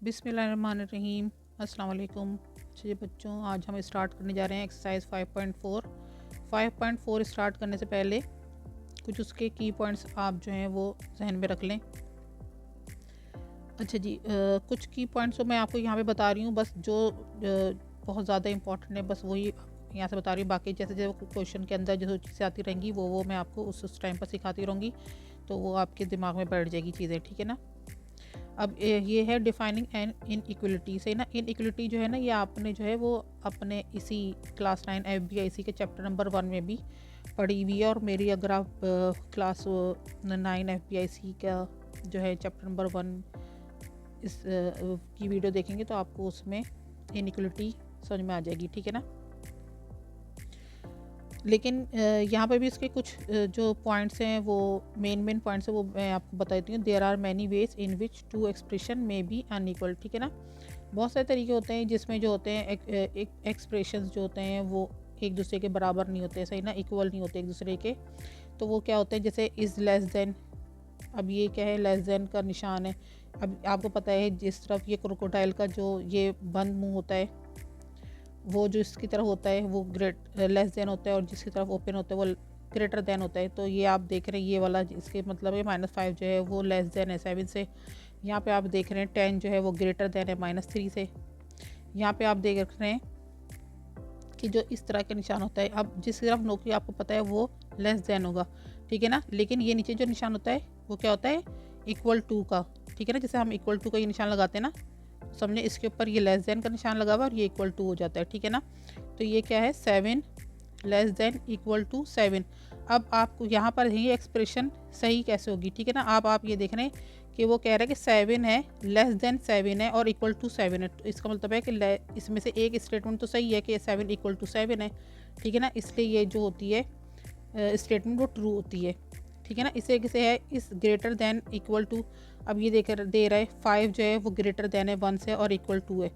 बिस्मिल्लाहिर्रहमानिर्रहीम। अस्सलाम वालेकुम। चलिए बच्चों, आज हम स्टार्ट करने जा रहे हैं एक्सरसाइज 5.4। 5.4 स्टार्ट करने से पहले कुछ उसके की पॉइंट्स आप जो हैं वो जहन में रख लें। अच्छा जी, कुछ की पॉइंट्स तो मैं आपको यहाँ पे बता रही हूँ, बस जो बहुत ज़्यादा इंपॉर्टेंट है बस वही यहाँ से बता रही हूँ। बाकी जैसे जैसे क्वेश्चन के अंदर जो चीज़ें आती रहेंगी वो मैं आपको उस टाइम पर सिखाती रहूँगी, तो वो आपके दिमाग में बैठ जाएगी चीज़ें, ठीक है ना। अब ये है डिफाइनिंग एन इनइक्वलिटी से ना। इनइक्वलिटी जो है ना, ये आपने जो है वो अपने इसी क्लास 9 FBIC के चैप्टर नंबर 1 में भी पढ़ी हुई है। और मेरी अगर आप क्लास 9 FBIC का जो है चैप्टर नंबर 1 इस की वीडियो देखेंगे तो आपको उसमें इनइक्वलिटी समझ में आ जाएगी, ठीक है ना। लेकिन यहाँ पर भी इसके कुछ जो पॉइंट्स हैं वो मेन पॉइंट्स हैं वो मैं आपको बता देती हूँ। There are many ways in which two expression may be unequal, ठीक है ना। बहुत सारे तरीके होते हैं जिसमें जो होते हैं एक्सप्रेशंस जो होते हैं वो एक दूसरे के बराबर नहीं होते, सही ना, इक्वल नहीं होते एक दूसरे के। तो वो क्या होते हैं, जैसे इज़ लेस देन। अब ये क्या है, लेस देन का निशान है। अब आपको पता है जिस तरफ ये क्रोकोडाइल का जो ये बंद मुंह होता है वो जो इसकी तरफ होता है वो लेस देन होता है, और जिसकी तरफ ओपन होता है वो ग्रेटर देन होता है। तो ये आप देख रहे हैं ये वाला, इसके मतलब है -5 जो है वो लेस देन है 7 से। यहाँ पे आप देख रहे हैं 10 जो है वो ग्रेटर देन है -3 से। यहाँ पे आप देख रहे हैं कि जो इस तरह का निशान होता है, अब जिसकी तरफ नौकरी आपको पता है वो लेस देन होगा, ठीक है ना। लेकिन ये नीचे जो निशान होता है वो क्या होता है, इक्वल टू का, ठीक है ना। जैसे हम इक्वल टू का ये निशान लगाते हैं ना, समझे इसके ऊपर ये लेस देन का निशान लगा हुआ और ये इक्वल टू हो जाता है, ठीक है ना। तो ये क्या है, 7 लेस देन इक्वल टू 7। अब आपको यहाँ पर ये एक्सप्रेशन सही कैसे होगी, ठीक है ना। आप ये देख रहे हैं कि वो कह रहा है कि 7 है, लेस देन 7 है और इक्वल टू 7 है। तो इसका मतलब है कि इसमें से एक स्टेटमेंट तो सही है कि 7 इक्वल टू 7 है, ठीक है ना। इसलिए ये जो होती है स्टेटमेंट वो ट्रू होती है, ठीक है ना। इसे किसे है, इस ग्रेटर देन इक्वल टू। अब ये दे रहा है 5 जो है वो ग्रेटर देन है 1 से और इक्वल टू है।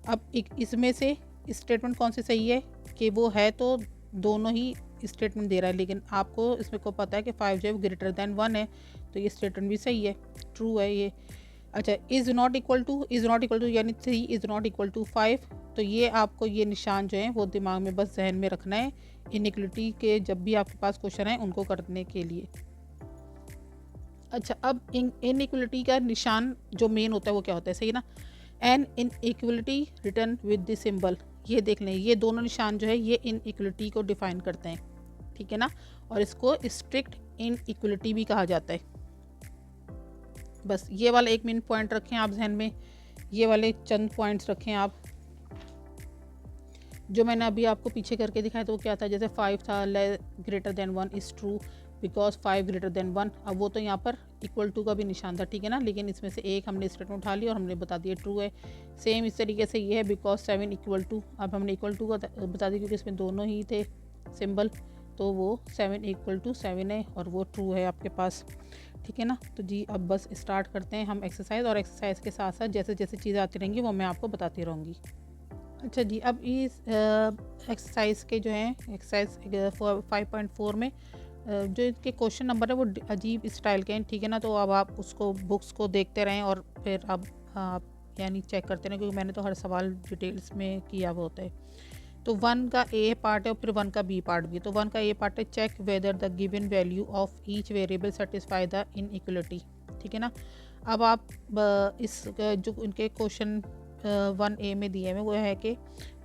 अब इसमें से स्टेटमेंट कौन सी सही है, कि वो है तो दोनों ही स्टेटमेंट दे रहा है, लेकिन आपको इसमें को पता है कि 5 जो है वो ग्रेटर देन 1 है, तो ये स्टेटमेंट भी सही है, ट्रू है ये। अच्छा, इज़ नॉट इक्वल टू यानी 3 इज़ नॉट इक्वल टू 5। तो ये आपको ये निशान जो है वो दिमाग में बस जहन में रखना है इनइक्वलिटी के जब भी आपके पास क्वेश्चन है उनको करने के लिए। अच्छा, अब इनइक्वलिटी का निशान जो मेन होता है वो क्या होता है, सही ना। An inequality written with the symbol, ये देख लें, ये दोनों निशान जो है ये इनइक्वलिटी को डिफाइन करते हैं, ठीक है ना। और इसको स्ट्रिक्ट इनइक्वलिटी भी कहा जाता है। बस ये वाला एक मेन पॉइंट रखें आप जहन में, ये वाले चंद पॉइंट्स रखें आप। जो मैंने अभी आपको पीछे करके दिखाया तो वो क्या था, जैसे 5 था greater than 1 is true because 5 greater then 1। अब वो तो यहाँ पर इक्वल टू का भी निशान था, ठीक है ना, लेकिन इसमें से एक हमने स्टेटमेंट उठा लिया और हमने बता दिया ट्रू है। सेम इस तरीके से ये है बिकॉज 7 इक्वल टू, अब हमने इक्वल टू का बता दिया क्योंकि इसमें दोनों ही थे सिंबल, तो वो 7 इक्वल टू 7 है और वो ट्रू है आपके पास, ठीक है ना। तो जी अब बस स्टार्ट करते हैं हम एक्सरसाइज, और एक्सरसाइज के साथ साथ जैसे जैसे चीज़ें आती रहेंगी वो मैं आपको बताती रहूँगी। अच्छा जी, अब इस एक्सरसाइज के जो हैं एक्सरसाइज 5.4 में जो इसके क्वेश्चन नंबर है वो अजीब स्टाइल के हैं, ठीक है ना। तो अब आप उसको बुक्स को देखते रहें और फिर अब आप यानी चेक करते रहें, क्योंकि मैंने तो हर सवाल डिटेल्स में किया हुआ होता है। तो 1 का ए पार्ट है और फिर 1 का बी पार्ट भी है। तो 1 का ए पार्ट है, check whether the given value of each variable satisfy the inequality, ठीक है ना। अब आप इस जो उनके क्वेश्चन 1A में दिए हुए वो है कि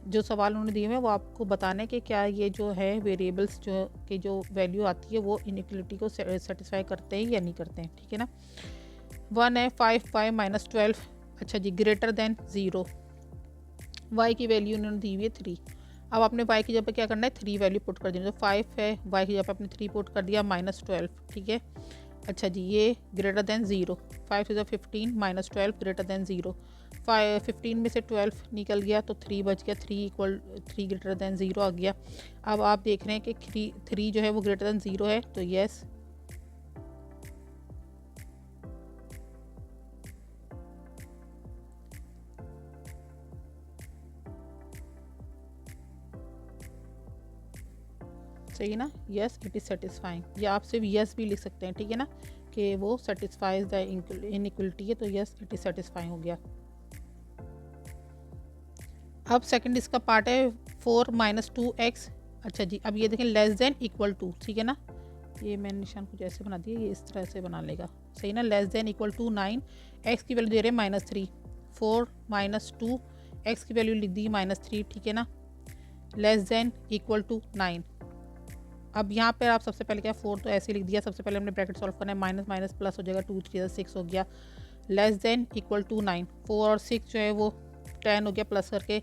जो सवाल उन्होंने दिए हुए वो आपको बताने कि क्या ये जो है वेरिएबल्स जो की जो वैल्यू आती है वो इनइक्वलिटी को सेटिस्फाई करते हैं या नहीं करते हैं, ठीक है ना। 1 है 5 माइनस 12। अच्छा जी, ग्रेटर देन 0, y की वैल्यू उन्होंने दी हुई है 3। अब आपने y की जगह पे क्या करना है, 3 वैल्यू पुट कर देनी। तो 5 है, y की जगह पे आपने 3 पुट कर दिया -12, ठीक है। अच्छा जी, ये greater than 0, 5 is 15 -12 greater than 0। 15 में से 12 निकल गया तो 3 बच गया, 3 ग्रेटर देन 0 आ गया। अब आप देख रहे हैं कि 3 जो है वो ग्रेटर देन 0 है, तो यस। सही ना, यस इट इज़ सेटिस्फाइंग, या आप सिर्फ यस भी लिख सकते हैं, ठीक है ना, कि वो सेटिस्फाइज द इनइक्वलिटी है, तो यस इट इज़ सेटिस्फाइंग हो गया। अब सेकंड इसका पार्ट है 4 माइनस 2x। अच्छा जी, अब ये देखें लेस देन इक्वल टू, ठीक है ना, ये मैंने निशान कुछ ऐसे बना दिया, ये इस तरह से बना लेगा, सही ना। Less than equal to 9, x की वैल्यू दे रहे हैं -3, 4 माइनस 2, एक्स की वैल्यू लिख दी -3, ठीक है ना, लेस देन इक्वल टू 9। अब यहाँ पर आप सबसे पहले क्या 4 तो ऐसे लिख दिया, सबसे पहले हमने ब्रैकेट सॉल्व करना है, माइनस माइनस प्लस हो जाएगा, 2 3 6 हो गया, लेस देन इक्वल टू 9, 4 और 6 जो है वो 10 हो गया प्लस करके,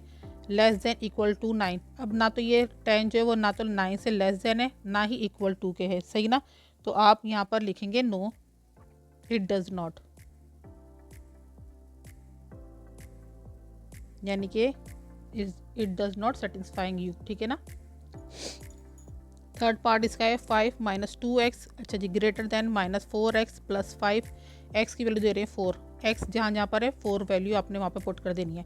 लेस देन इक्वल टू 9। अब ना तो ये 10 जो है वो ना तो 9 से लेस देन है ना ही इक्वल टू के है, सही ना। तो आप यहाँ पर लिखेंगे नो, इट डज नॉट, यानी कि it does not satisfying you, ठीक है ना। थर्ड पार्ट इसका है 5 माइनस 2x, अच्छा जी, greater than -4x plus 5, X की वैल्यू दे रहे हैं 4, एक्स जहाँ जहाँ पर है 4 वैल्यू आपने वहाँ पर पुट कर देनी है।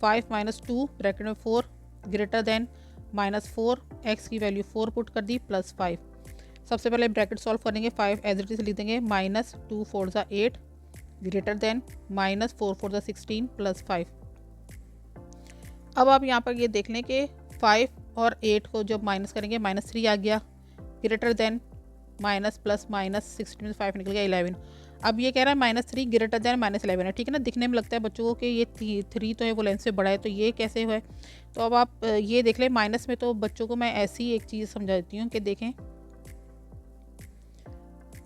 5 माइनस 2 ब्रैकेट में 4 ग्रेटर देन -4, एक्स की वैल्यू 4 पुट कर दी प्लस 5। सबसे पहले ब्रैकेट सॉल्व करेंगे, 5 एज इट इज लिख देंगे, -2 4 ज़ा 8 ग्रेटर देन -4 4 ज़ा 16 प्लस 5। अब आप यहाँ पर ये देख लें कि 5 और 8 को जब माइनस करेंगे -3 आ गया, ग्रेटर देन माइनस प्लस -16 में 5 निकल गया 11। अब ये कह रहा है -3 ग्रेटर देन -11 है, ठीक है ना। दिखने में लगता है बच्चों को कि ये 3 तो है वो लेंथ से बड़ा है, तो ये कैसे हुआ है। तो अब आप ये देख लें, माइनस में तो बच्चों को मैं ऐसी एक चीज़ समझाती हूँ कि देखें,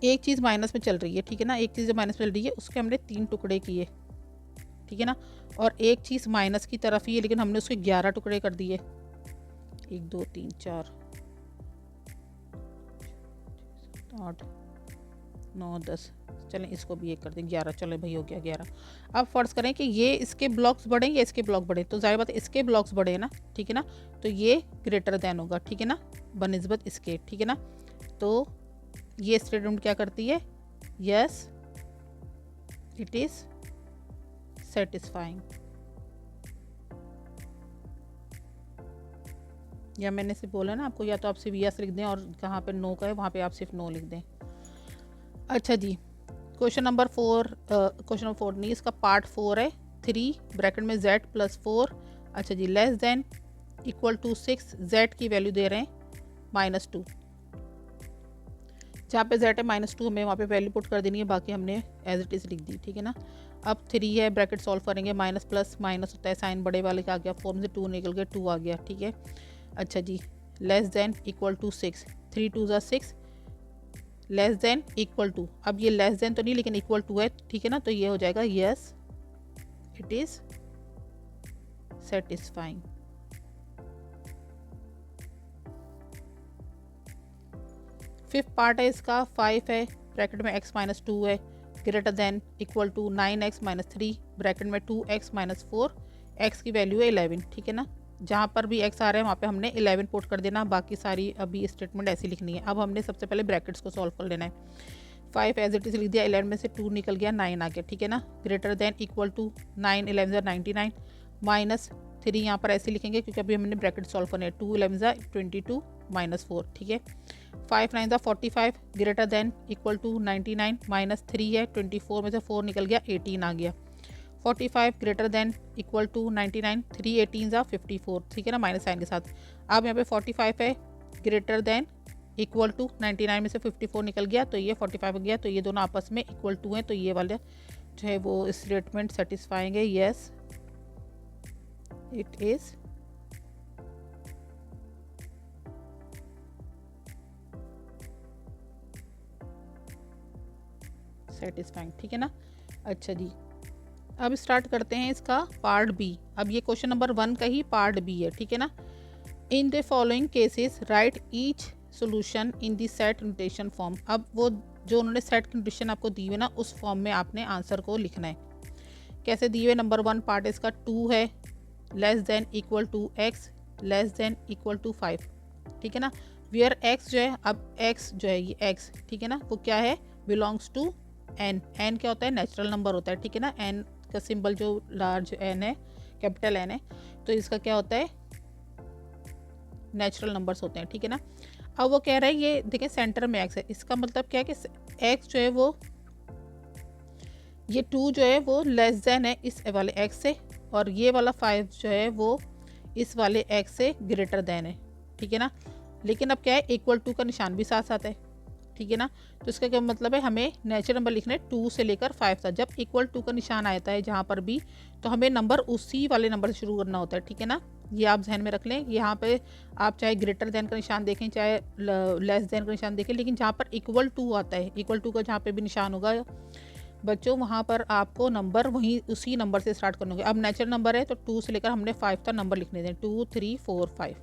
एक चीज़ माइनस में चल रही है, ठीक है ना, एक चीज़ जो माइनस में चल रही है उसके हमने 3 टुकड़े किए, ठीक है ना, और एक चीज़ माइनस की तरफ ही है लेकिन हमने उसके 11 टुकड़े कर दिए, 1 2 3 4 8 9 10, चलें इसको भी एक कर दें 11, चले भाई हो गया 11। अब फर्ज करें कि ये इसके ब्लॉक्स बढ़े या इसके ब्लॉक बढ़े, तो जाहिर बात है इसके ब्लॉक्स बढ़े ना, ठीक है ना, तो ये ग्रेटर देन होगा, ठीक है ना, बनिस्बत इसके, ठीक है ना। तो ये स्टेटमेंट क्या करती है, यस इट इज सेटिस्फाइंग, या मैंने सिर्फ बोला ना आपको, या तो आप सिर्फ यस लिख दें और कहाँ पे नो का है वहाँ पे आप सिर्फ नो लिख दें। अच्छा जी, क्वेश्चन नंबर 4 नहीं, इसका पार्ट 4 है, 3 ब्रैकेट में z प्लस 4, अच्छा जी, less than equal to 6, z की वैल्यू दे रहे हैं -2, जहाँ पे z है -2 हमें वहाँ पे वैल्यू पुट कर देनी है, बाकी हमने एज इट इज़ लिख दी, ठीक है ना। अब 3 है, ब्रैकेट सॉल्व करेंगे, माइनस प्लस माइनस होता है, साइन बड़े वाले का आ गया, 4 में से 2 निकल गया, 2 आ गया, ठीक है। अच्छा जी, लेस देन इक्वल टू 6, 3 2 ज़ा 6, लेस देन इक्वल टू, अब ये लेस देन तो नहीं लेकिन इक्वल टू है, ठीक है ना, तो ये हो जाएगा yes it is satisfying. Fifth part है इसका, 5 है, ब्रैकेट में x माइनस 2 है, greater than equal to 9x minus 3, bracket में 2x माइनस 4, x की वैल्यू है 11, ठीक है ना। जहाँ पर भी x आ रहा है वहाँ पे हमने 11 पुट कर देना, बाकी सारी अभी स्टेटमेंट ऐसी लिखनी है। अब हमने सबसे पहले ब्रैकेट्स को सॉल्व कर लेना है, 5 एज इट इज लिख दिया, 11 में से 2 निकल गया, 9 आ गया, ठीक है ना, greater than equal to 9 11 99 minus 3, यहाँ पर ऐसे लिखेंगे क्योंकि अभी हमने ब्रैकेट सॉल्व करने हैं, 2 11 22 माइनस 4, ठीक है। 5 9 45 greater than equal to 99 minus 3 है, 24 में से 4 निकल गया, 18 आ गया, 45 ग्रेटर देन इक्वल टू 99, 3 18 54, ठीक है ना, माइनस साइन के साथ। अब यहाँ पे 45 है, ग्रेटर देन इक्वल टू 99 में से 54 निकल गया, तो ये 45 हो गया, तो ये दोनों आपस में इक्वल टू हैं, तो ये वाले जो है वो स्टेटमेंट सेटिस्फाइंग है, यस इट इज़ सेटिस्फाइंग, ठीक है ना। अच्छा जी, अब स्टार्ट करते हैं इसका पार्ट बी। अब ये क्वेश्चन नंबर 1 का ही पार्ट बी है, ठीक है ना। In the following cases right each solution in the set notation form. अब वो जो उन्होंने सेट नोटेशन आपको दी हुई ना, उस फॉर्म में आपने आंसर को लिखना है। कैसे दिए हुए, नंबर 1 पार्ट इसका 2 है, less than equal to x less than equal to 5, ठीक है ना। वेयर x जो है, अब x जो है ये x, ठीक है ना, वो क्या है, बिलोंग्स टू n। n क्या होता है, नेचुरल नंबर होता है, ठीक है ना। n का सिंबल जो लार्ज n है, कैपिटल n है, तो इसका क्या होता है, नेचुरल नंबर्स होते हैं, ठीक है ना। अब वो कह रहा है, ये देखिए सेंटर में x है, इसका मतलब क्या है कि x जो है वो, ये 2 जो है वो लेस देन है इस वाले x से, और ये वाला 5 जो है वो इस वाले एक्स से ग्रेटर देन है, ठीक है ना। लेकिन अब क्या है, इक्वल टू का निशान भी साथ साथ है, ठीक है ना। तो इसका क्या मतलब है, हमें नेचुरल नंबर लिखने 2 से लेकर 5 तक। जब इक्वल टू का निशान आता है जहाँ पर भी, तो हमें नंबर उसी वाले नंबर से शुरू करना होता है, ठीक है ना। ये आप जहन में रख लें। यहाँ पे आप चाहे ग्रेटर देन का निशान देखें, चाहे लेस देन का निशान देखें, लेकिन जहाँ पर इक्वल टू आता है, इक्वल टू का जहाँ पे भी निशान होगा बच्चों, वहाँ पर आपको नंबर वहीं उसी नंबर से स्टार्ट करना होगा। अब नेचुरल नंबर है तो 2 से लेकर हमने 5 तक नंबर लिखने दें, 2 3 4 5,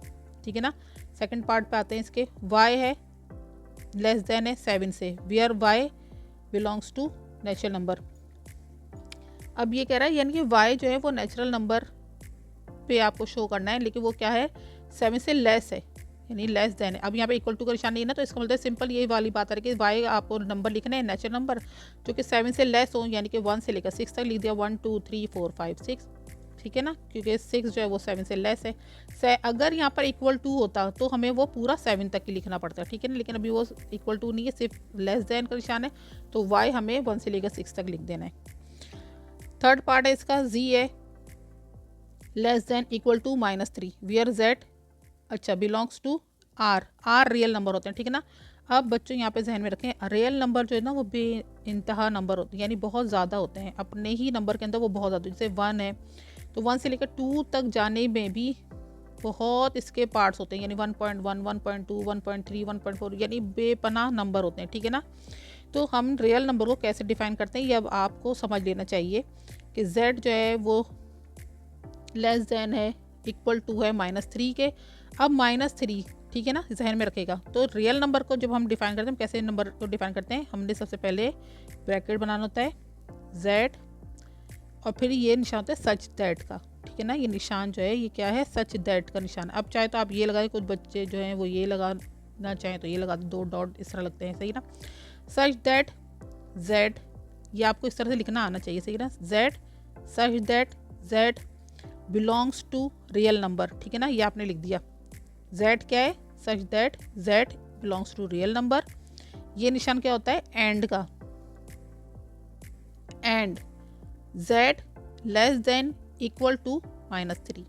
ठीक है ना। सेकंड पार्ट पे आते हैं इसके। y है लेस देन है 7 से, where y belongs to natural number. अब ये कह रहा है यानी कि y जो है वो नेचुरल नंबर पे आपको शो करना है, लेकिन वो क्या है, 7 से लेस है, यानी लेस देन है। अब यहाँ पे इक्वल टू का निशान नहीं है ना, तो इसका मतलब सिंपल यही वाली बात है कि y आपको नंबर लिखना है नेचुरल नंबर जो कि 7 से लेस हो, यानी कि 1 से लेकर 6 तक लिख दिया, 1 2 3 4 5 6, ठीक है ना, क्योंकि 6 जो है वो 7 से लेस है। अगर यहाँ पर इक्वल टू होता तो हमें वो पूरा 7 तक ही लिखना पड़ता है, ठीक है ना। लेकिन अभी वो इक्वल टू नहीं है, सिर्फ लेस देन का निशान है, तो y हमें 1 से लेकर 6 तक लिख देना है। थर्ड पार्ट है इसका, z है less than equal to -3, where z अच्छा belongs to r, r real number होते हैं, ठीक है ना। अब बच्चों यहाँ पे जहन में रखें, रियल नंबर जो है ना वो बे इंतहा नंबर होते हैं, यानी बहुत ज़्यादा होते हैं, अपने ही नंबर के अंदर वो बहुत ज़्यादा, जैसे 1 है तो 1 से लेकर 2 तक जाने में भी बहुत इसके पार्ट्स होते हैं, यानी 1.1 1.2 1.3 1.4, यानी बेपनाह नंबर होते हैं, ठीक है ना। तो हम रियल नंबर को कैसे डिफाइन करते हैं ये अब आपको समझ लेना चाहिए कि z जो है वो लेस देन है इक्वल टू है -3 के। अब -3, ठीक है ना, जहन में रखेगा। तो रियल नंबर को जब हम डिफाइन करते हैं, हम कैसे नंबर को डिफाइन करते हैं, हमने सबसे पहले ब्रैकेट बनाना होता है z, और फिर ये निशान होता है सच दैट का, ठीक है ना। ये निशान जो है ये क्या है, सच दैट का निशान। अब चाहे तो आप ये लगाएं, कुछ बच्चे जो हैं वो ये लगाना चाहें तो ये लगा दो, 2 डॉट इस तरह लगते हैं, सही ना। सच दैट z, ये आपको इस तरह से लिखना आना चाहिए, सही ना। z such that z belongs to real number, ठीक है ना, ये आपने लिख दिया। z क्या है, such that z belongs to real number. ये निशान क्या होता है, एंड का, and z less than equal to -3,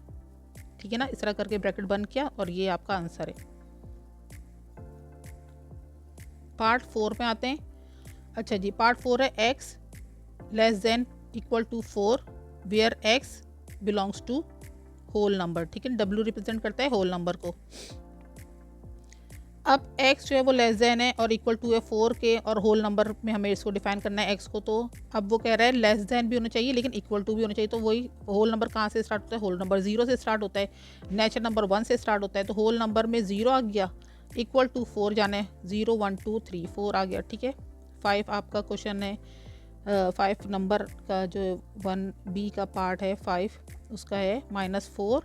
ठीक है ना। इस तरह करके ब्रैकेट बंद किया और ये आपका आंसर है। पार्ट 4 पे आते हैं। अच्छा जी, पार्ट 4 है x less than equal to 4, where x belongs to whole number, ठीक है। w रिप्रेजेंट करता है होल नंबर को। अब x जो है वो लेस देन है और इक्वल टू है 4 के, और होल नंबर में हमें इसको डिफाइन करना है x को। तो अब वो कह रहा है लेस देन भी होना चाहिए लेकिन इक्वल टू भी होना चाहिए। तो वही होल नंबर कहाँ से स्टार्ट होता है, होल नंबर 0 से स्टार्ट होता है, नेचुरल नंबर 1 से स्टार्ट होता है। तो होल नंबर में 0 आ गया, इक्वल टू 4 जाना है, 0 1 2 3 4 आ गया, ठीक है। 5 आपका क्वेश्चन है, 5 नंबर का जो 1b का पार्ट है 5, उसका है -4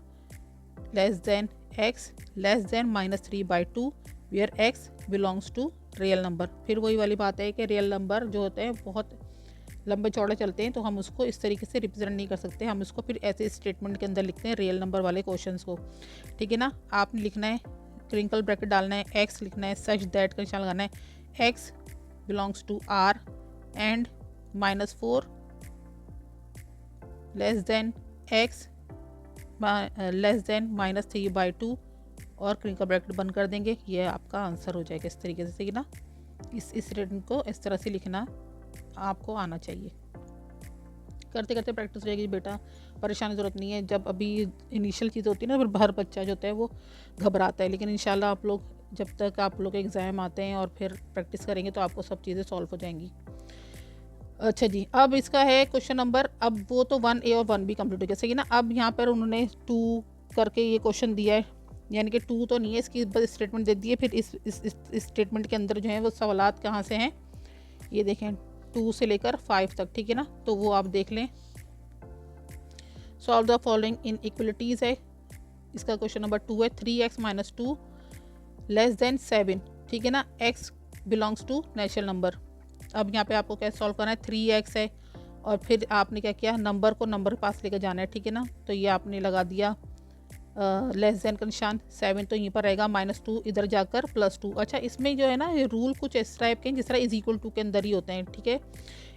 less than x less than -3/2, where x belongs to real number. फिर वही वाली बात है कि रियल नंबर जो होते हैं बहुत लंबे चौड़े चलते हैं, तो हम उसको इस तरीके से रिप्रेजेंट नहीं कर सकते, हम इसको फिर ऐसे स्टेटमेंट के अंदर लिखते हैं रियल नंबर वाले क्वेश्चंस को, ठीक है ना। आपने लिखना है, क्रिंकल ब्रैकेट डालना है, x लिखना है, सच दैट का निशान लगाना है, x belongs to r and -4 less than x less than -3/2 और क्रिंकल ब्रैकेट बंद कर देंगे। ये आपका आंसर हो जाएगा इस तरीके से, ना। इस स्टेटमेंट को इस तरह से लिखना आपको आना चाहिए। करते करते प्रैक्टिस हो जाएगी बेटा, परेशानी की ज़रूरत नहीं है। जब अभी इनिशियल चीज़ होती है ना, फिर हर बच्चा जो होता है वो घबराता है, लेकिन इंशाल्लाह आप लोग जब तक आप लोग एग्ज़ाम आते हैं और फिर प्रैक्टिस करेंगे तो आपको सब चीज़ें सॉल्व हो जाएंगी। अच्छा जी, अब इसका है क्वेश्चन नंबर, अब वो तो 1A और 1B कंप्लीट हो गया, सही ना। अब यहाँ पर उन्होंने 2 करके ये क्वेश्चन दिया है, यानी कि 2 तो नहीं है, इसकी बस स्टेटमेंट दे दी है। फिर इस स्टेटमेंट के अंदर जो है वो सवालात कहाँ से हैं, ये देखें 2 से लेकर 5 तक, ठीक है ना। तो वो आप देख लें। सॉल्व द फॉलोइंग इन इक्वलिटीज़ है, इसका क्वेश्चन नंबर 2 है। 3x - 2 लेस देन 7, ठीक है ना, x belongs to natural number. अब यहाँ पे आपको क्या सॉल्व करना है, 3x है और फिर आपने क्या किया, नंबर को नंबर के पास लेकर जाना है, ठीक है ना। तो ये आपने लगा दिया लेस देन का निशान, 7 तो यहीं पर रहेगा, -2 इधर जाकर +2। अच्छा, इसमें जो है ना ये रूल कुछ इस टाइप के हैं जिस तरह इज इक्वल टू के अंदर ही होते हैं, ठीक है।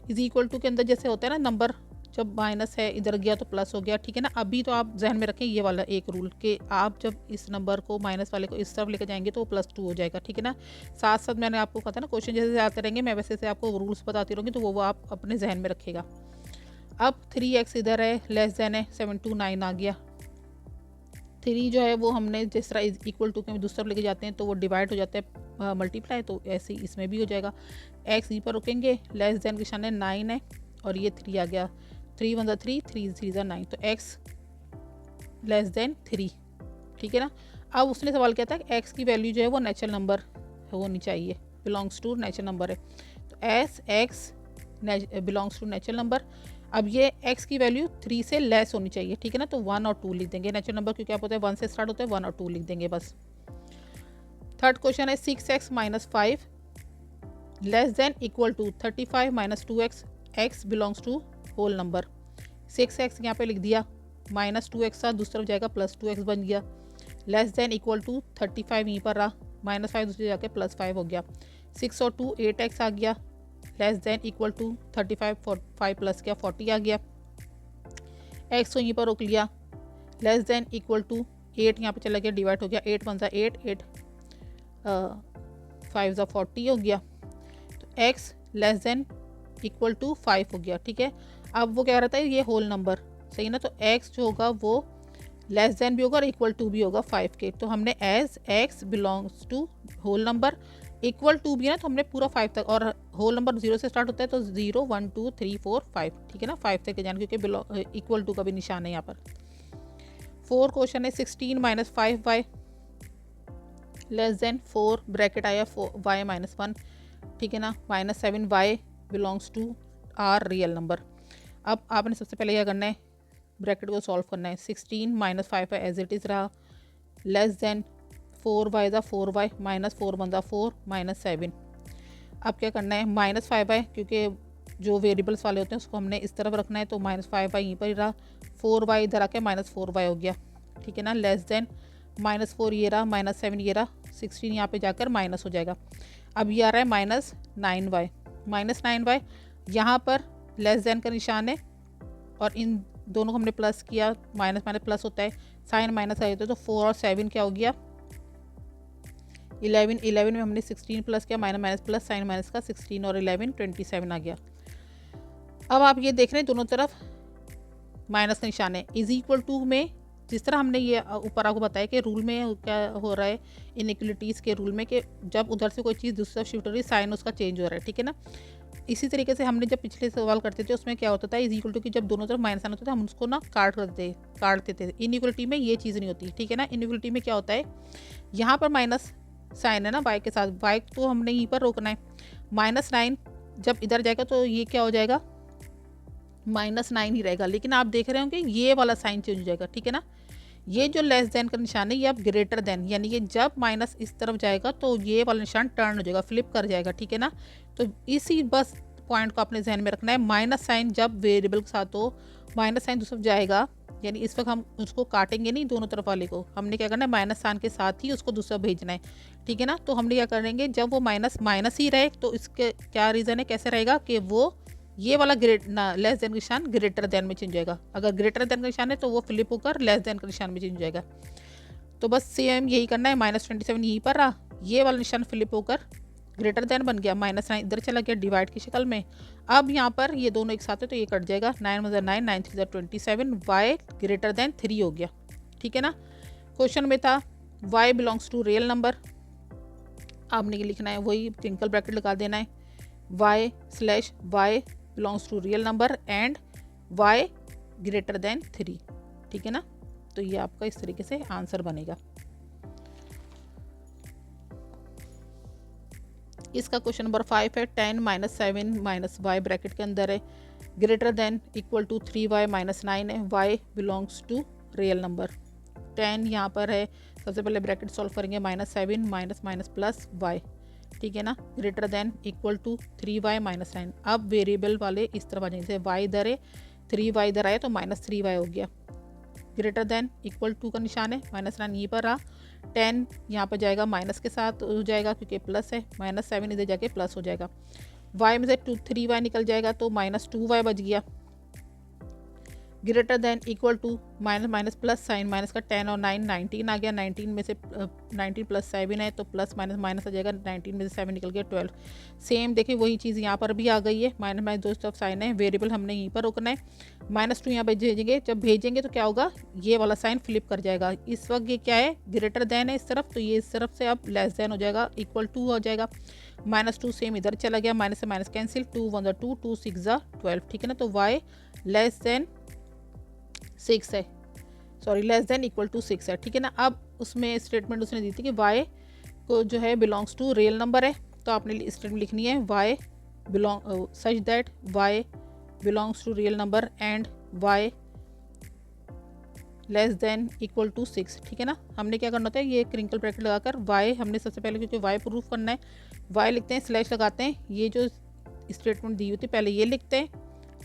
इज इक्वल टू के अंदर जैसे होता है ना, नंबर जब माइनस है इधर गया तो प्लस हो गया, ठीक है ना। अभी तो आप जहन में रखें ये वाला एक रूल कि आप जब इस नंबर को माइनस वाले को इस तरफ लेकर जाएंगे तो वो +2 हो जाएगा, ठीक है ना। साथ साथ मैंने आपको कहा था ना क्वेश्चन जैसे आते रहेंगे मैं वैसे से आपको रूल्स बताती रहूँगी, तो वो आप अपने जहन में रखेगा। अब 3x इधर है, लेस देन है 729 आ गया। 3 जो है वो हमने जिस तरह इक्वल टू के दूसरी तरफ लेके जाते हैं तो वो डिवाइड हो जाता है मल्टीप्लाई, तो ऐसे ही इसमें भी हो जाएगा। x यहीं पर रुकेंगे, लेस देन के निशान है 9 है और ये 3 आ गया। 3 × 1 = 3, 3 × 3 = 9, तो x लेस देन 3, ठीक है ना। अब उसने सवाल किया था कि x की वैल्यू जो है वो नेचुरल नंबर होनी चाहिए, बिलोंग्स टू नेचुरल नंबर है, तो as x belongs to natural number. अब ये x की वैल्यू 3 से लेस होनी चाहिए, ठीक है ना, तो 1 और 2 लिख देंगे। नेचुरल नंबर क्योंकि आप होता है 1 से स्टार्ट होता है, 1 और 2 लिख देंगे बस। थर्ड क्वेश्चन है 6x - 5 less than equal to 35 - 2x, x belongs to whole number. 6x यहाँ पे लिख दिया, -2x था दूसरी तरफ जाएगा +2x बन गया, लेस देन इक्वल टू 35 यहीं पर रहा, -5 दूसरी जाके +5 हो गया। 6 और 2 8x आ गया, less than equal to 35 5 plus क्या 40 आ गया। x को यहीं पर रोक लिया, लेस देन इक्वल टू 8 यहाँ पे चला गया, डिवाइड हो गया, 8 × 1 = 8, 8 5 × 40 हो गया, तो x less than equal to 5 हो गया, ठीक है। अब वो क्या रहता है ये होल नंबर, सही ना, तो x जो होगा वो लेस देन भी होगा और इक्वल टू भी होगा 5 के, तो हमने as x belongs to whole number, equal to भी है ना तो हमने पूरा 5 तक, और होल नंबर 0 से स्टार्ट होता है तो 0 1 2 3 4 5, ठीक है ना, 5 तक जान क्योंकि इक्वल टू का भी निशान है यहाँ पर। 4 क्वेश्चन है 16 - 5y लेस देन 4 ब्रैकेट आया y - 1, ठीक है ना, -7y belongs to R real number. अब आपने सबसे पहले क्या करना है, ब्रैकेट को सॉल्व करना है। 16 - 5 एज इट इज़ रहा, लेस देन 4y = 4y, -4 × 1 = 4, -7। अब क्या करना है, -5y क्योंकि जो वेरिएबल्स वाले होते हैं उसको हमने इस तरफ रखना है, तो -5y यहीं पर ही रहा, 4y इधर आके -4y हो गया, ठीक है ना, लेस देन -4 ये रहा, -7 ये रहा, 16 यहाँ पे जाकर माइनस हो जाएगा। अब ये आ रहा है -9y, -9y यहाँ पर लेस देन का निशान है और इन दोनों को हमने प्लस किया, माइनस माइनस प्लस होता है, साइन माइनस आए तो 4 और 7 क्या हो गया 11, 11 में हमने 16 प्लस किया, minus minus plus, sign minus का 16 और 11 27 आ गया। अब आप ये देख रहे हैं दोनों तरफ माइनस का निशान है, इज इक्वल टू में जिस तरह हमने ये ऊपर आपको बताया कि रूल में क्या हो रहा है, इनइक्वलिटीज़ के रूल में कि जब उधर से कोई चीज़ दूसरी तरफ शिफ्ट हो रही है साइन उसका चेंज हो रहा है, ठीक है ना। इसी तरीके से हमने जब पिछले सवाल करते थे उसमें क्या होता था, इज इक्वल टू की जब दोनों तरफ माइनस साइन होता था हम उसको ना काटते थे। इनइक्वलिटी में ये चीज़ नहीं होती, ठीक है ना। इनइक्वलिटी में क्या होता है, यहाँ पर माइनस साइन है ना y के साथ, y तो हमने यहीं पर रोकना है, -9 जब इधर जाएगा तो ये क्या हो जाएगा -9 ही रहेगा, लेकिन आप देख रहे होंगे ये वाला साइन चेंज हो जाएगा, ठीक है ना। ये जो लेस देन का निशान है ये अब ग्रेटर देन, यानी कि जब माइनस इस तरफ जाएगा तो ये वाला निशान टर्न हो जाएगा, फ्लिप कर जाएगा, ठीक है ना। तो इसी बस पॉइंट को अपने जहन में रखना है, माइनस साइन जब वेरिएबल के साथ हो, माइनस साइन दूसरी तरफ जाएगा, यानी इस वक्त हम उसको काटेंगे नहीं दोनों तरफ वाले को, हमने क्या करना है माइनस साइन के साथ ही उसको दूसरा भेजना है, ठीक है ना। तो हमने क्या करेंगे, जब वो माइनस माइनस ही रहे तो इसके क्या रीज़न है, कैसे रहेगा कि वो ये वाला लेस देन का निशान ग्रेटर देन में चेंज जाएगा, अगर ग्रेटर देन का निशान है तो वो फ्लिप होकर लेस देन का निशान में चेंज जाएगा। तो बस सेम यही करना है, -27 यहीं पर रहा, ये वाला निशान फ्लिप होकर ग्रेटर देन बन गया, -9 इधर चला गया डिवाइड की शक्ल में। अब यहाँ पर ये दोनों एक साथ है तो ये कट जाएगा, 9 × 9 9 3 27, y ग्रेटर देन 3 हो गया, ठीक है ना। क्वेश्चन में था y belongs to real number, आपने ये लिखना है वही ट्विंकल ब्रैकेट लगा देना है, y belongs to real number and y greater than 3, ठीक है ना। तो ये आपका इस तरीके से आंसर बनेगा। इसका क्वेश्चन नंबर 5 है, 10 - 7 - y ब्रैकेट के अंदर है, greater than equal to 3y - 9 है, y belongs to real number. 10 यहाँ पर है, सबसे पहले ब्रैकेट सॉल्व करेंगे, -7 माइनस माइनस प्लस y, ठीक है ना, greater than equal to 3y - 9। अब वेरिएबल वाले इस तरफ आ जाएंगे, जैसे y इधर है 3y इधर आया तो -3y हो गया, ग्रेटर देन इक्वल टू का निशान है, -9 यहीं पर रहा, 10 यहाँ पर जाएगा माइनस के साथ हो जाएगा क्योंकि प्लस है, -7 इधर जाके प्लस हो जाएगा, y में से 3y निकल जाएगा तो -2y बच गया, greater than equal to minus minus plus sign, minus का 10 और 9 19 आ गया, 19 में से 19 प्लस 7 है तो प्लस माइनस माइनस आ जाएगा, 19 में से 7 निकल गया 12। सेम देखिए वही चीज़ यहाँ पर भी आ गई है, माइनस माइनस दो तरफ साइन है, वेरिएबल हमने यहीं पर रोकना है, -2 यहाँ पर भेजेंगे, जब भेजेंगे तो क्या होगा, ये वाला साइन फ्लिप कर जाएगा। इस वक्त ये क्या है, ग्रेटर देन है इस तरफ, तो ये इस तरफ से अब लेस देन हो जाएगा, इक्वल टू हो जाएगा, -2 सेम इधर चला गया, माइनस से माइनस कैंसिल, 2 1 2 2 6 12, ठीक है ना। तो y लेस देन 6 है, sorry less than equal to 6 है, ठीक है ना। अब उसमें स्टेटमेंट उसने दी थी कि y को जो है बिलोंग्स टू रियल नंबर है, तो आपने स्टेटमेंट लिखनी है y belong such that y belongs to real number and y less than equal to 6, ठीक है ना। हमने क्या करना होता है, ये क्रिंकल ब्रैकेट लगाकर y हमने सबसे पहले, क्योंकि y प्रूफ करना है, y लिखते हैं, स्लैश लगाते हैं, ये जो स्टेटमेंट दी हुई थी पहले ये लिखते हैं,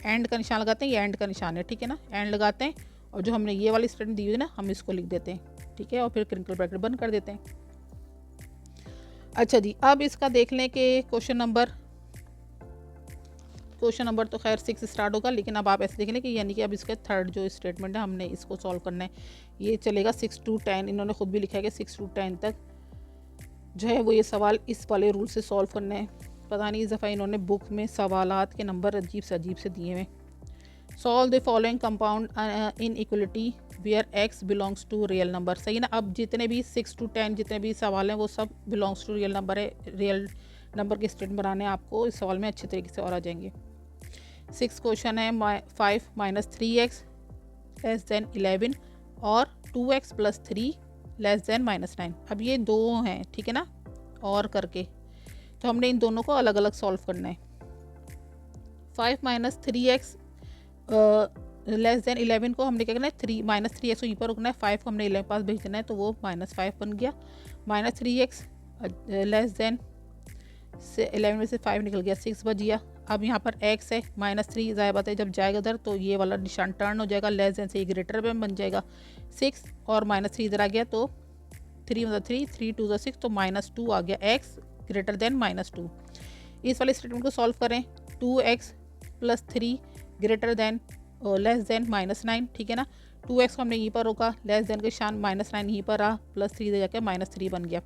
एंड का निशान लगाते हैं, ये एंड का निशान है, ठीक है ना, एंड लगाते हैं, और जो हमने ये वाली स्टेटमेंट दी हुई है ना हम इसको लिख देते हैं, ठीक है, और फिर क्रिंकल ब्रैकेट बंद कर देते हैं। अच्छा जी, अब इसका देख लें कि क्वेश्चन नंबर तो खैर 6 स्टार्ट होगा, लेकिन अब आप ऐसे देख लें कि यानी कि अब इसका थर्ड जो स्टेटमेंट है हमने इसको सॉल्व करना है, ये चलेगा 6 to 10, इन्होंने खुद भी लिखा है कि 6 to 10 तक जो है वो ये सवाल इस वाले रूल से सॉल्व करना है। पता नहीं इस दफ़ा इन्होंने बुक में सवालात के नंबर अजीब से दिए हुए। Solve the following compound inequality where x belongs to real number, सही ना। अब जितने भी 6 to 10 जितने भी सवाल हैं वो सब बिलोंग्स टू रियल नंबर है, रियल नंबर के स्टेटमेंट बनाने आपको इस सवाल में अच्छे तरीके से और आ जाएंगे। 6 क्वेश्चन है 5 - 3x लेस देन 11 और 2x + 3 लेस देन -9। अब ये दो हैं, ठीक है ना, और करके तो हमने इन दोनों को अलग अलग सॉल्व करना है। 5 - 3x लेस देन 11 को हमने क्या करना है, -3x को यहीं पर रुकना है, 5 को हमने 11 पास भेज देना है, तो वो -5 बन गया। -3x लेस देन 11 में से 5 निकल गया, 6 बच गया। अब यहाँ पर x है, -3 ज़ाहिर बात है जब जाएगा उधर तो ये वाला निशान टर्न हो जाएगा, लेस देन से ये ग्रेटर में बन जाएगा, 6 और -3 इधर आ गया, तो 3 मतलब 3 3 2 6, तो -2 आ गया, x ग्रेटर देन -2। इस वाले स्टेटमेंट को सॉल्व करें, 2x + 3 greater than less than -9, ठीक है ना। 2x को हमने यहीं पर रोका, लेस देन के शान -9 यहीं पर आ, +3 इधर जाके -3 बन गया,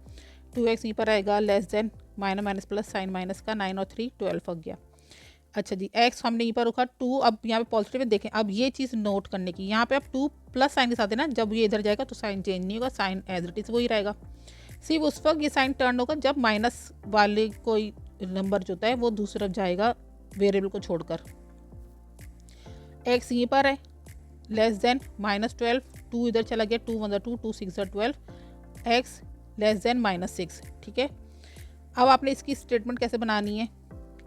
2x यहीं पर आएगा, less than minus plus sign minus का 9 और 3 12 हो गया। अच्छा जी, x हमने यहीं पर रोका 2, अब यहाँ पे पॉजिटिव है, देखें अब ये चीज़ नोट करने की, यहाँ पे अब 2 प्लस साइन के साथ है ना, जब ये इधर जाएगा तो साइन चेंज नहीं होगा, साइन एज इट इज़ वही रहेगा। सिर्फ उस वक्त ये साइन टर्न होगा जब माइनस वाले कोई नंबर जो होता है वो दूसरी तरफ जाएगा वेरिएबल को छोड़कर। x यहीं पर है, लेस देन -12, 2 इधर चला गया, 2 1 2 2 6 12, x लेस देन -6, ठीक है। अब आपने इसकी स्टेटमेंट कैसे बनानी है,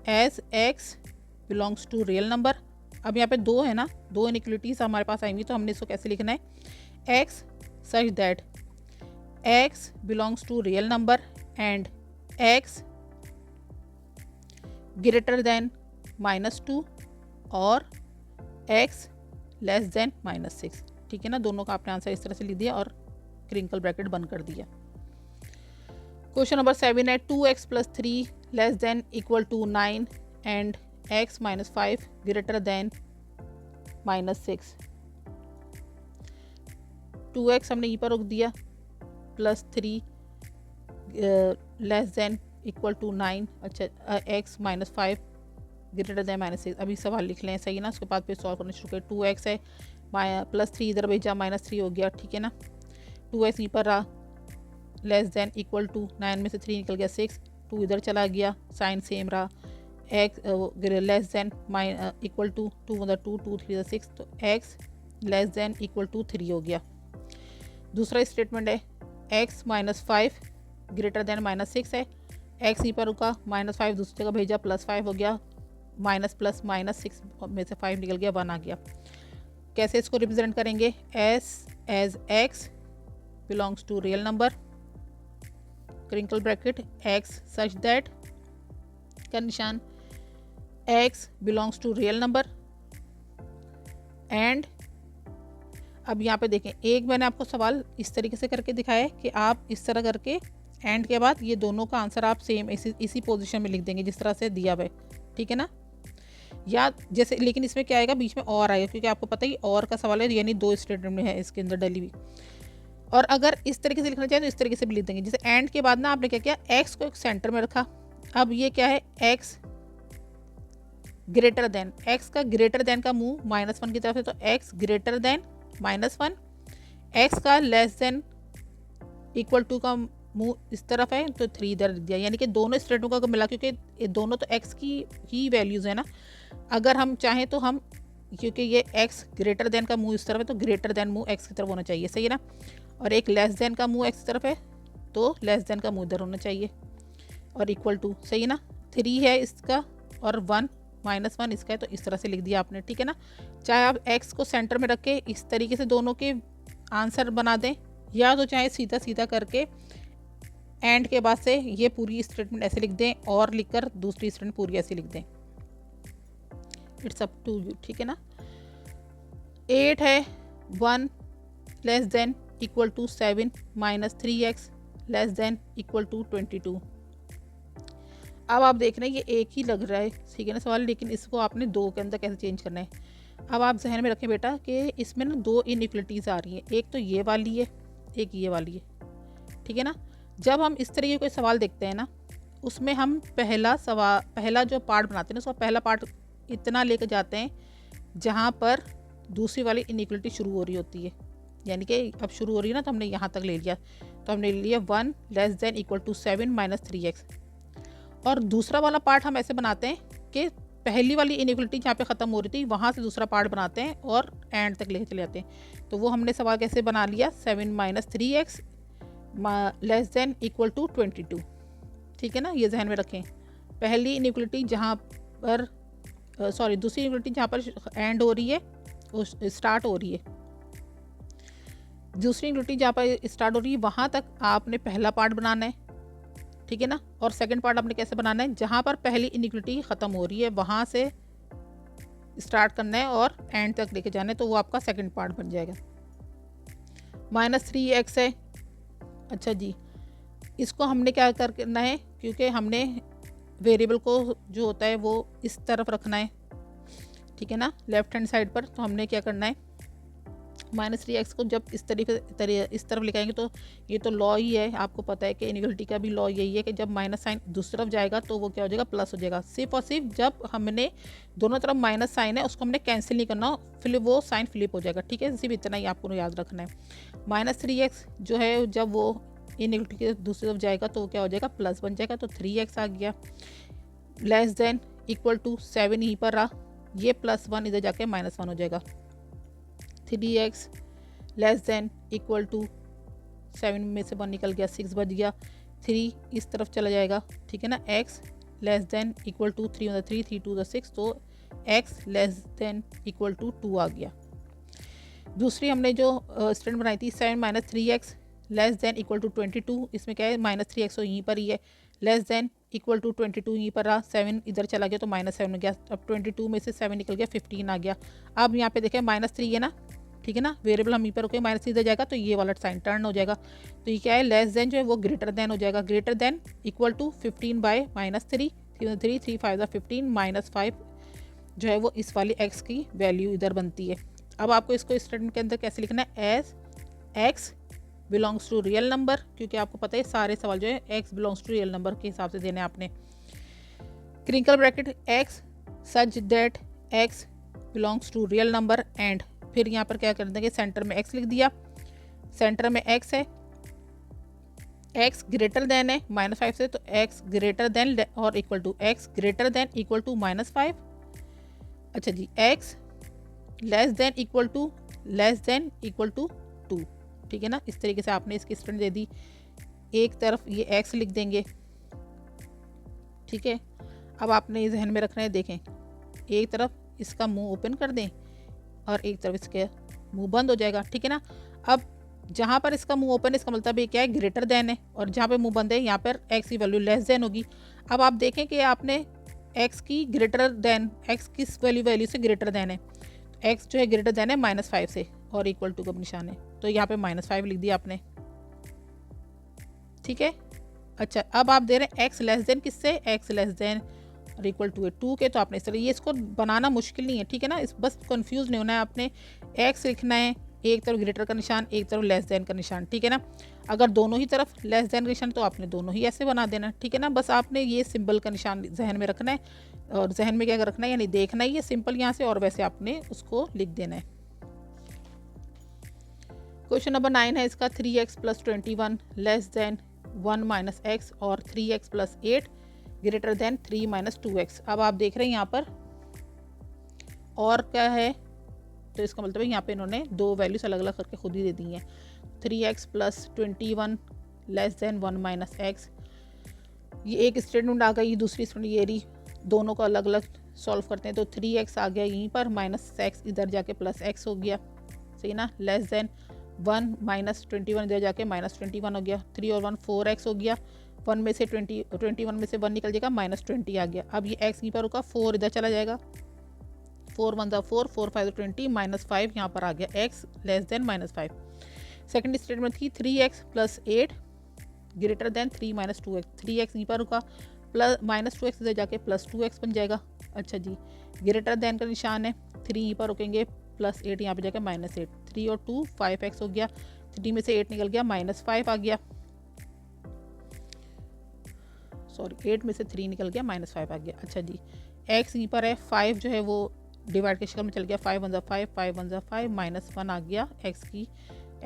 as x belongs to real number. अब यहाँ पे 2 है ना, 2 इनइक्वलिटीज़ हमारे पास आएंगी, तो हमने इसको कैसे लिखना है, x such that x belongs to real number and x greater than -2 और x लेस देन -6, ठीक है ना। दोनों का आपने आंसर इस तरह से लिख दिया और क्रिंकल ब्रैकेट बंद कर दिया। क्वेश्चन नंबर 7 है 2x + 3 less than equal to 9 and x - 5 greater than -6। 2x हमने यहीं पर रोक दिया, +3 लेस देन इक्वल टू 9, अच्छा x - 5 ग्रेटर देन -6। अभी सवाल लिख लें, सही ना, उसके बाद फिर सॉल्व करना शुरू करें। 2x है, +3 इधर भेजा, -3 हो गया, ठीक है ना। 2x यहीं पर रहा, लेस देन इक्वल टू 9 में से 3 निकल गया 6, 2 इधर चला गया, साइन सेम रहा, x less than equal to 2 मतलब 2 2 3 6, तो x less than equal to 3 हो गया। दूसरा स्टेटमेंट है x - 5 ग्रेटर देन -6 है, x यहीं पर रुका, -5 दूसरी जगह भेजा, +5 हो गया, माइनस प्लस -6 में से 5 निकल गया, 1 आ गया। कैसे इसको रिप्रेजेंट करेंगे, as x belongs to real number, crinkle bracket x such that का निशान x belongs to real number and. अब यहाँ पे देखें, एक मैंने आपको सवाल इस तरीके से करके दिखाया है कि आप इस तरह करके एंड के बाद ये दोनों का आंसर आप सेम इसी पोजीशन में लिख देंगे जिस तरह से दिया हुआ है, ठीक है ना। या जैसे, लेकिन इसमें क्या आएगा, बीच में और आएगा, क्योंकि आपको पता ही और का सवाल है, यानी 2 स्टेटमेंट है इसके अंदर डली हुई। और अगर इस तरीके से लिखना चाहें तो इस तरीके से भी लिख देंगे। जैसे एंड के बाद ना आपने क्या किया, एक्स को एक सेंटर में रखा। अब ये क्या है, एक्स ग्रेटर देन, एक्स का ग्रेटर देन का मुंह -1 की तरफ है, तो एक्स ग्रेटर देन -1, एक्स का लेस देन इक्वल टू का मुंह इस तरफ है, तो 3 इधर दिया। यानी कि दोनों स्टेटमेंट को मिला, क्योंकि ये दोनों तो एक्स की ही वैल्यूज़ है ना। अगर हम चाहें तो हम, क्योंकि ये एक्स ग्रेटर देन का मुंह इस तरफ है, तो ग्रेटर देन मुंह एक्स की तरफ होना चाहिए, सही है ना। और एक लेस देन का मुंह एक्स की तरफ है, तो लेस देन का मुंह इधर होना चाहिए, और इक्वल टू, सही है ना। 3 है इसका और 1 -1 इसका है, तो इस तरह से लिख दिया आपने, ठीक है ना। चाहे आप एक्स को सेंटर में रख के इस तरीके से दोनों के आंसर बना दें, या तो चाहे सीधा सीधा करके एंड के बाद से ये पूरी स्टेटमेंट ऐसे लिख दें, और लिखकर दूसरी स्टेटमेंट पूरी ऐसे लिख दें। इट्स अप टू यू, ठीक है ना। 8 है 1 less than equal to 7 -3x less than equal to 22। अब आप देख रहे हैं ये एक ही लग रहा है, ठीक है ना सवाल, लेकिन इसको आपने 2 के अंदर कैसे चेंज करना है। अब आप जहन में रखें बेटा कि इसमें ना 2 इनइक्वलिटीज़ आ रही हैं, एक तो ये वाली है, एक ये वाली है, ठीक है ना। जब हम इस तरीके कोई सवाल देखते हैं ना, उसमें हम पहला जो पार्ट बनाते हैं ना, उसका पहला पार्ट इतना लेकर जाते हैं जहाँ पर दूसरी वाली इनइक्वलिटी शुरू हो रही होती है। यानी कि अब शुरू हो रही है ना, तो हमने यहाँ तक ले लिया, तो हमने ले लिया 1 less than equal to 7 -3x। और दूसरा वाला पार्ट हम ऐसे बनाते हैं कि पहली वाली इनइक्वलिटी जहाँ पे ख़त्म हो रही थी वहाँ से दूसरा पार्ट बनाते हैं और एंड तक लेके चले जाते हैं। तो वो हमने सवाल कैसे बना लिया, 7 -3x less than equal to 22, ठीक है ना। ये जहन में रखें, पहली इनइक्वलिटी जहाँ पर दूसरी इनइक्वलिटी जहाँ पर एंड हो रही है, वो स्टार्ट हो रही है, दूसरी इनइक्वलिटी जहाँ पर स्टार्ट हो रही है वहाँ तक आपने पहला पार्ट बनाना है, ठीक है ना। और सेकंड पार्ट आपने कैसे बनाना है, जहाँ पर पहली इनइक्वलिटी ख़त्म हो रही है वहाँ से स्टार्ट करना है और एंड तक लेके जाना है, तो वो आपका सेकंड पार्ट बन जाएगा। -3x है, अच्छा जी, इसको हमने क्या करना है, क्योंकि हमने वेरिएबल को जो होता है वो इस तरफ रखना है, ठीक है ना, लेफ्ट हैंड साइड पर। तो हमने क्या करना है, -3x को जब इस तरफ लिखाएंगे, तो ये तो लॉ ही है, आपको पता है कि इनइक्वलिटी का भी लॉ यही है कि जब माइनस साइन दूसरी तरफ जाएगा तो वो क्या हो जाएगा, प्लस हो जाएगा। सिर्फ और सिर्फ जब हमने दोनों तरफ माइनस साइन है उसको हमने कैंसिल नहीं करना, फिर वो साइन फ्लिप हो जाएगा, ठीक है। सिर्फ इतना ही आपको याद रखना है। -3x जो है जब वो इनइक्वलिटी के दूसरी तरफ जाएगा तो वो क्या हो जाएगा, प्लस बन जाएगा, तो 3x आ गया। लेस देन इक्वल टू 7 यहीं पर रहा, ये +1 इधर जाके -1 हो जाएगा। 3x less than equal to 7 में से 1 निकल गया, 6 बच गया, 3 इस तरफ चला जाएगा, ठीक है ना। x less than equal to 3 मतलब 3 3 2 6, तो x less than equal to 2 आ गया। दूसरी हमने जो स्टेटमेंट बनाई थी, 7 -3x less than equal to 22, इसमें क्या है, -3x तो यहीं पर ही है, लेस देन इक्वल टू 22 यहीं पर रहा, 7 इधर चला गया तो -7 हो गया। अब 22 में से 7 निकल गया, 15 आ गया। अब यहाँ पे देखें -3 है ना, ठीक है ना, वेरिएबल हम यहीं पर रखें, -3 इधर जाएगा तो ये वाला साइन टर्न हो जाएगा, तो ये क्या है, लेस देन जो है वो ग्रेटर देन हो जाएगा, greater than equal to 15 by -3, 3 3 5 15 -5 जो है वो इस वाली x की वैल्यू इधर बनती है। अब आपको इसको स्टेटमेंट के अंदर कैसे लिखना है, as x belongs to real number, क्योंकि आपको पता है सारे सवाल जो है x belongs to real number के हिसाब से देने आपने। Crinkle bracket x such that x belongs to real number and, फिर यहाँ पर क्या कर देंगे, सेंटर में x लिख दिया, सेंटर में x है, x ग्रेटर देन है -5 से, तो x ग्रेटर देन और equal to, x greater than equal to -5, अच्छा जी, x less than equal to 2, ठीक है ना। इस तरीके से आपने इसकी स्टेटमेंट दे दी। एक तरफ ये x लिख देंगे, ठीक है। अब आपने ये जहन में रखना है, देखें एक तरफ इसका मुंह ओपन कर दें और एक तरफ इसके मुंह बंद हो जाएगा, ठीक है ना। अब जहाँ पर इसका मुंह ओपन है इसका मतलब ये क्या है, ग्रेटर देन है, और जहाँ पे मुंह बंद है यहाँ पर x की वैल्यू लेस देन होगी। अब आप देखें कि आपने x की ग्रेटर देन, x किस वैल्यू से ग्रेटर देन है, x जो है ग्रेटर देन है -5 से और इक्वल टू का निशान है, तो यहाँ पे -5 लिख दिया आपने, ठीक है। अच्छा अब आप दे रहे हैं x लेस देन किससे, x लेस देन और इक्वल टू है 2 के, तो आपने इस तरह, ये इसको बनाना मुश्किल नहीं है, ठीक है ना, इस बस कंफ्यूज नहीं होना है आपने। एक्स लिखना है, एक तरफ ग्रेटर का निशान, एक तरफ लेस देन का निशान, ठीक है ना। अगर दोनों ही तरफ लेस देन का निशान तो आपने दोनों ही ऐसे बना देना, ठीक है ना। बस आपने ये सिंबल का निशान जहन में रखना है, और जहन में क्या रखना है, यानी देखना ही है सिंपल यहाँ से, और वैसे आपने उसको लिख देना है। क्वेश्चन नंबर 9 है इसका, 3x + 21 लेस देन 1 - x और 3x + 8 ग्रेटर देन 3 - 2x। अब आप देख रहे हैं यहाँ पर और क्या है, तो इसका मतलब है यहाँ पे इन्होंने दो वैल्यूज अलग अलग करके खुद ही दे दी हैं। 3x + 21 लेस देन 1 - x, ये एक स्टेटमेंट आ गई, दूसरी स्टेटमेंट ये रही, दोनों को अलग अलग सॉल्व करते हैं। तो 3x आ गया यहीं पर, -x इधर जाके +x हो गया, सही ना। लेस देन 1 - 21 इधर जाके -21 हो गया, 3 और 1 4x हो गया, 1 में से 21 में से 1 निकल जाएगा, -20 आ गया। अब ये x यहीं पर रुका, 4 इधर चला जाएगा, 4 1 4, 4 5 20, -5 यहाँ पर आ गया, x less then -5। Second statement थी 3x + 8 greater than 3 - 2x, 3x यहीं पर रुका, -2x इधर जाके +2x बन जाएगा। अच्छा जी, ग्रेटर देन का निशान है, 3 यहीं पर रुकेंगे, +8 यहाँ पे जाके -8, 3 और 2 5x हो गया, 3 में से 8 निकल गया, -5 आ गया, सॉरी 8 में से 3 निकल गया, -5 आ गया। अच्छा जी, x यहीं पर है, 5 जो है वो डिवाइड के शक्ल में चल गया, 5 1 5, 5 1 5, -1 आ गया x की,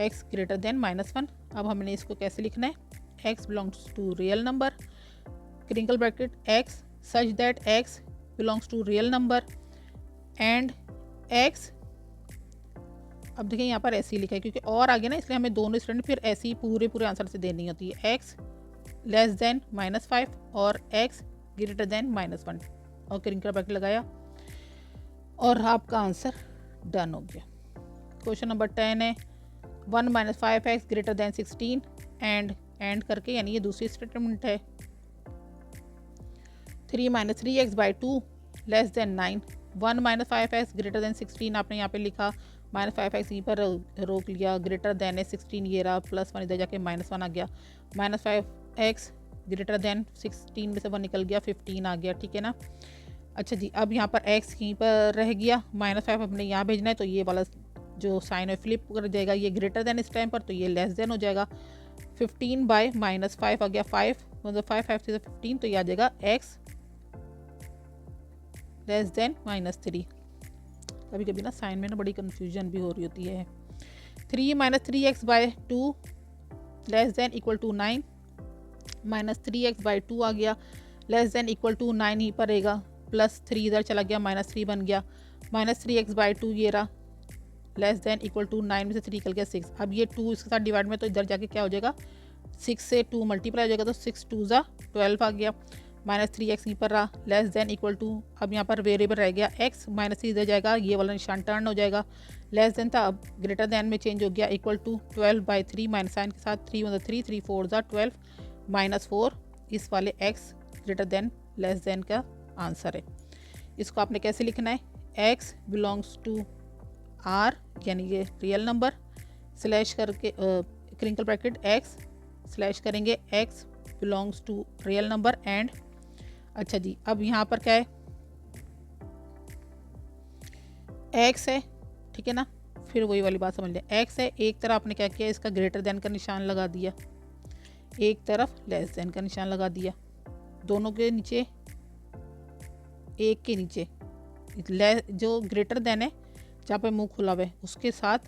x ग्रेटर देन -1। अब हमने इसको कैसे लिखना है, x belongs to real number, crinkle bracket x such that x belongs to real number and x, अब देखिए यहाँ पर ऐसे ही लिखा है क्योंकि और आगे ना, इसलिए हमें दोनों स्टूडेंट फिर ऐसे ही पूरे आंसर से देनी होती है, x लेस देन -5 और x ग्रेटर देन -1, और क्रिंकल ब्रैकेट लगाया और आपका आंसर डन हो गया। क्वेश्चन नंबर 10 है, 1 - 5x ग्रेटर देन 16 एंड करके, यानी ये दूसरी स्टेटमेंट है। 3 - 3x/2 less than 9, 1 - 5x greater than 16 आपने यहाँ पे लिखा, -5x यहीं पर रोक लिया, ग्रेटर देन है 16 ये रहा, +1 इधर जाके -1 आ गया, -5x ग्रेटर देन 16 में से 1 निकल गया, 15 आ गया, ठीक है ना। अच्छा जी, अब यहाँ पर x यहीं पर रह गया, -5 अपने यहाँ भेजना है, तो ये वाला जो साइन है फ्लिप कर जाएगा, ये ग्रेटर देन इस टाइम पर, तो ये लेस देन हो जाएगा, 15/-5 आ गया, 5 मतलब 5 5 से 15, तो ये आ जाएगा x लेस देन -3। कभी कभी ना साइन में ना बड़ी कन्फ्यूजन भी हो रही होती है। 3 - 3x/2 less than equal to 9, -3x/2 आ गया, लेस देन इक्वल टू 9 ही पर रहेगा, +3 इधर चला गया, -3 बन गया, -3x/2 ये रहा, लेस देन इक्वल टू 9 में से 3 निकल गया 6। अब ये 2 इसके साथ डिवाइड में, तो इधर जाके क्या हो जाएगा, 6 से 2 मल्टीप्लाई हो जाएगा, तो 6 2 12 आ गया, -3x यहीं पर रहा, लेस देन इक्वल टू, अब यहाँ पर वेरिएबल रह गया x, -3 इधर जाएगा, ये वाला निशान टर्न हो जाएगा, लेस देन था, अब ग्रेटर देन में चेंज हो गया, इक्वल टू 12/3 माइनस साइन के साथ, 3 1 3, 3 4 12, -4 इस वाले x greater than less than का आंसर है। इसको आपने कैसे लिखना है, x बिलोंग्स टू r यानी ये रियल नंबर, स्लैश करके क्रिंकल ब्रैकेट x स्लैश करेंगे x belongs to real number and, अच्छा जी, अब यहाँ पर क्या है, x है, ठीक है ना, फिर वही वाली बात समझ लें, x है, एक तरफ आपने क्या किया, इसका ग्रेटर देन का निशान लगा दिया, एक तरफ लेस देन का निशान लगा दिया, दोनों के नीचे, एक के नीचे जो ग्रेटर देन है जहाँ पे मुंह खुला हुआ है उसके साथ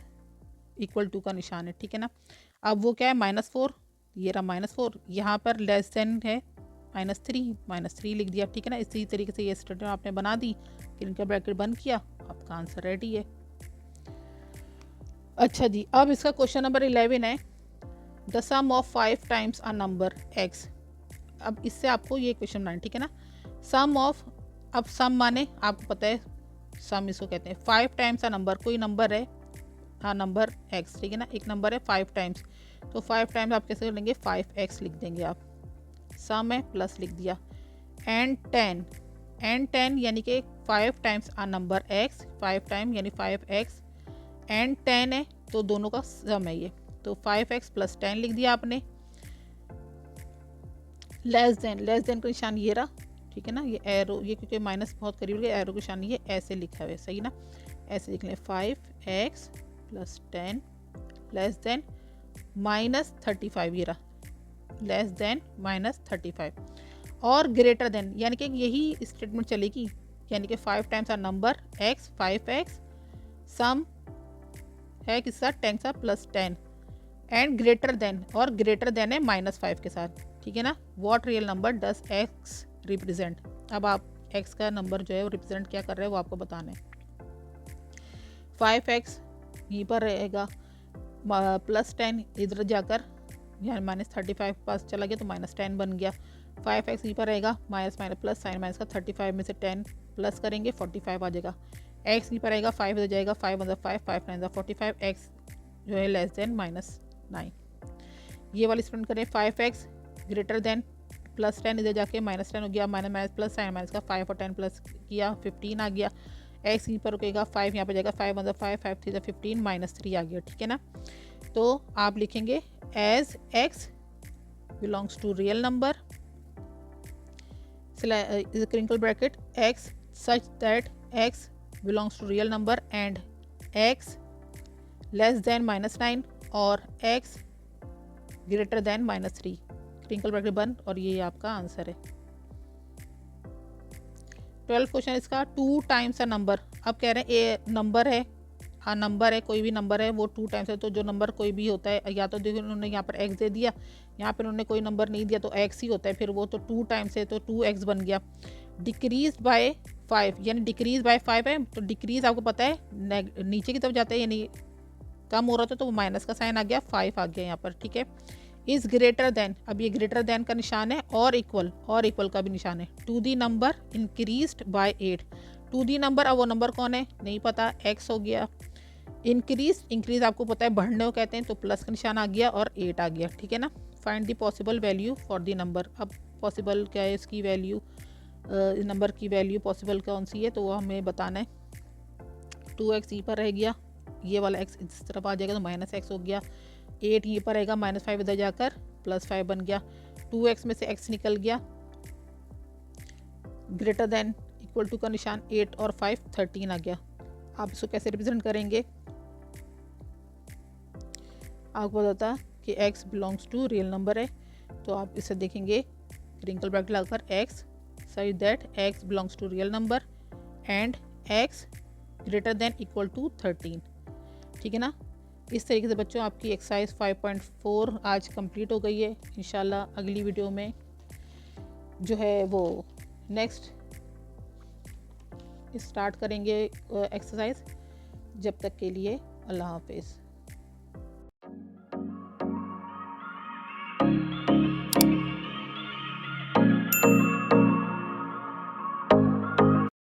इक्वल टू का निशान है, ठीक है ना। अब वो क्या है, -4, ये रहा -4, यहाँ पर लेस देन है -3 लिख दिया, ठीक है ना। इसी तरीके से ये स्टेटमेंट आपने बना दी, फिर इनका ब्रैकेट बंद किया, आपका आंसर रेडी है। अच्छा जी, अब इसका क्वेश्चन नंबर 11 है, the sum of 5 times a number x। अब इससे आपको ये क्वेश्चन बनाना, ठीक है ना। सम ऑफ, अब सम माने आपको पता है, सम इसको कहते हैं, 5 टाइम्स अ नंबर, कोई नंबर है, हाँ नंबर x, ठीक है ना, एक नंबर है 5 टाइम्स, तो 5 टाइम्स आप कैसे लेंगे, 5x लिख देंगे आप, सम है प्लस लिख दिया, एंड 10 यानी कि 5 times a number x, 5 time यानी 5x, एंड 10 है तो दोनों का सम है ये, तो 5x + 10 लिख दिया आपने, लेस देन का निशान ये रहा, ठीक है ना। ये एरो, ये क्योंकि माइनस बहुत करीब है, एरो की निशानी ये ऐसे लिखा हुआ है, सही ना। ऐसे लिख लें 5x + 10 लेस देन -35, ये रहा लेस देन -35 और ग्रेटर देन, यानी कि यही स्टेटमेंट चलेगी, यानी कि 5 टाइम्स आ नंबर x 5x सम है किसका 10 का +10 एंड ग्रेटर देन, और ग्रेटर देन है -5 के साथ, ठीक है ना। What real number does x represent. अब आप x का नंबर जो है वो रिप्रेजेंट क्या कर रहे हैं वो आपको बताना है। 5x यहीं पर रहेगा, +10 इधर जाकर यानी -35 पास चला गया तो -10 बन गया। 5x यहीं पर रहेगा, minus minus plus sign minus का 35 में से 10 प्लस करेंगे 45 आ जाएगा। x यहीं पर रहेगा, 5 इधर जाएगा, 5 × 5 5 9 45, x जो है लेस देन -9। ये वाली स्टूडेंट करें 5x ग्रेटर देन +10 इधर जाके -10 हो गया, minus minus plus sign minus का 5 और 10 प्लस किया 15 आ गया। x यहीं पर रुकेगा, 5 यहाँ पर जाएगा, 5 × 5 5 3 15 -3 आ गया, ठीक है ना। तो आप लिखेंगे as x belongs to real number crinkle bracket x such that x belongs to real number and x less than -9 और x greater than -3, crinkle bracket बंद, और ये आपका आंसर है। 12 क्वेश्चन इसका 2 टाइम्स अ नंबर। अब कह रहे हैं ए नंबर है, हाँ नंबर है, कोई भी नंबर है वो 2 टाइम्स है, तो जो नंबर कोई भी होता है, या तो देखो उन्होंने यहाँ पर x दे दिया, यहाँ पर उन्होंने कोई नंबर नहीं दिया तो x ही होता है, फिर वो तो 2 टाइम्स है तो 2x बन गया। डिक्रीज बाय 5 यानी डिक्रीज बाय 5 है, तो डिक्रीज आपको पता है नीचे की तरफ जाता है, यानी कम हो रहा था तो वो माइनस का साइन आ गया, 5 आ गया यहाँ पर, ठीक है। इज़ ग्रेटर देन, अब ये ग्रेटर देन का निशान है, और इक्वल का भी निशान है। To the number increased by 8, to the number, अब वो नंबर कौन है नहीं पता, x हो गया। इंक्रीज आपको पता है बढ़ने को कहते हैं, तो प्लस का निशान आ गया और 8 आ गया, ठीक है ना। Find the possible value for the number. अब पॉसिबल क्या है इसकी वैल्यू, नंबर की वैल्यू पॉसिबल कौन सी है तो वो हमें बताना है। 2x यहीं पर रह गया, ये वाला x इस तरफ आ जाएगा तो -x हो गया। 8 यहीं पर रहेगा, -5 इधर जाकर +5 बन गया। 2x में से x निकल गया, ग्रेटर देन इक्वल टू का निशान 8 और 5 13 आ गया। आप इसको कैसे रिप्रेजेंट करेंगे, आपको बताता कि x belongs to real number है, तो आप इसे देखेंगे क्रिंकल ब्रैकेट लगाकर x such that x belongs to real number and x greater than equal to 13, ठीक है ना। इस तरीके से बच्चों आपकी एक्सरसाइज 5.4 आज कंप्लीट हो गई है। इंशाल्लाह अगली वीडियो में जो है वो नेक्स्ट स्टार्ट करेंगे एक्सरसाइज। जब तक के लिए अल्लाह हाफिज़।